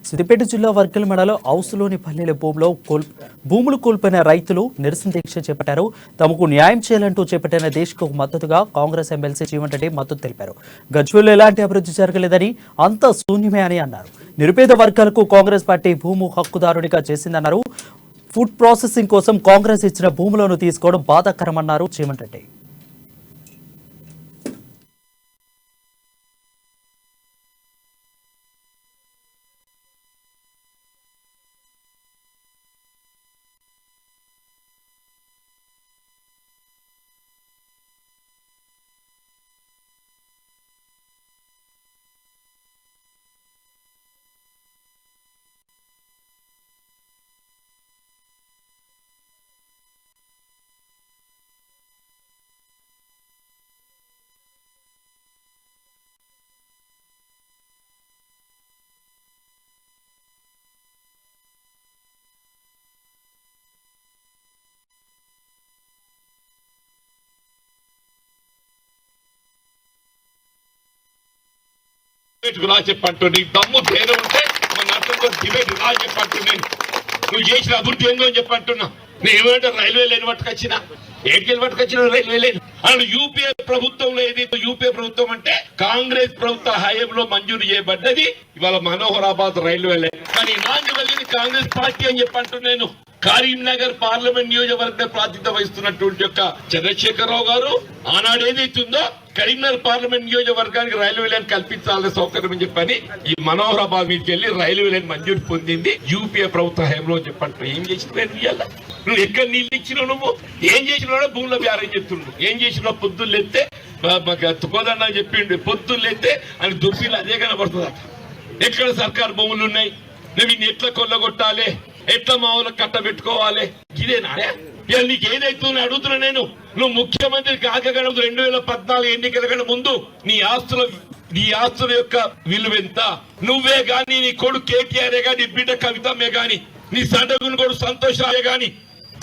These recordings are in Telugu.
సిద్దిపేట జిల్లా వర్గల్ మండలం ఔసులోని పల్లెల భూములు కోల్పోయిన రైతులు నిరసన దీక్ష చేపట్టారు. తమకు న్యాయం చేయాలంటూ చేపట్టిన దీక్షకు మద్దతుగా కాంగ్రెస్ ఎమ్మెల్సీ జీవన్ రెడ్డి మద్దతు తెలిపారు. గజ్వేల్లో ఎలాంటి అభివృద్ధి జరగలేదని, అంతా శూన్యమే అని అన్నారు. నిరుపేద వర్గాలకు కాంగ్రెస్ పార్టీ భూము హక్కుదారునిగా చేసిందన్నారు. ఫుడ్ ప్రాసెసింగ్ కోసం కాంగ్రెస్ ఇచ్చిన భూములను తీసుకోవడం బాధాకరమన్నారు జీవన్ రెడ్డి. చెప్పంటూ నీకు దమ్ము ధైర్యం ఉంటే మన అర్థంతో డిబేట్ రా చెప్పంటూ నువ్వు చేసిన అభివృద్ధి ఏందో అని చెప్పంటున్నా. నేను ఏమంటే రైల్వే లైన్ పట్టుకొచ్చినా, ఏడికెళ్ళి పట్టుకొచ్చిన రైల్వే లైన్ అసలు యూపీఏ ప్రభుత్వంలో ఏది యూపీఏ ప్రభుత్వం అంటే కాంగ్రెస్ ప్రభుత్వ హయాంలో మంజూరు చేయబడ్డది ఇవాళ మనోహరాబాద్ రైల్వే లైన్. కానీ నాంది వెళ్ళింది కాంగ్రెస్ పార్టీ అని చెప్పంటున్నాను. కరీంనగర్ పార్లమెంట్ నియోజకవర్గ ప్రాతినిధ్యం వహిస్తున్నటువంటి యొక్క చంద్రశేఖరరావు గారు ఆనాడు ఏదైతుందో కరీంనగర్ పార్లమెంట్ నియోజకవర్గానికి రైల్వే లైన్ కల్పించాలని సౌకర్యం అని చెప్పని ఈ మనోహరాబాద్ మీదకి వెళ్లి రైల్వే లైన్ మంజూరు పొందింది యూపీఏ ప్రభుత్వ హయాంలో చెప్పంటారు. ఏం చేసిన నువ్వు ఎక్కడ నీళ్ళు ఇచ్చినావు, నువ్వు ఏం చేసినావు? భూముల వ్యారం చెప్తుండ్రు. ఏం చేసినావు? పొద్దున్న ఎత్తే తుకోదన్న చెప్పిండు, పొద్దున్న ఎత్తే అని దుర్సీలు అదే కనబడుతుంది. ఎక్కడ సర్కారు భూములు ఉన్నాయి, నువ్వు ఇన్ని ఎట్లా కొల్లగొట్టాలి, ఎట్లా మామూలుగా కట్టబెట్టుకోవాలి, ఇదేనా? ఇక నీకు ఏదైతుందని అడుగుతున్నా నేను. నువ్వు ముఖ్యమంత్రి కాకగడ 2014 ఎన్నికల కన్నా ముందు నీ ఆస్తుల యొక్క విలువెంత? నువ్వే గాని, నీ కొడుకు కేటీఆర్ గాని, బిడ్డ కవితమ్మే గాని, నీ సడగుని కొడుకు సంతోషాలే గాని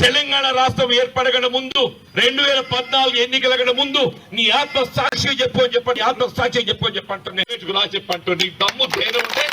తెలంగాణ రాష్ట్రం ఏర్పడగడ ముందు 2014 ఎన్నికల కన్నా ముందు నీ ఆత్మసాక్షి చెప్పండి, ఆత్మసాక్షి చెప్పంటున్నా. చెప్పంటూ నీ దమ్ము ధైర్యం ఉంటే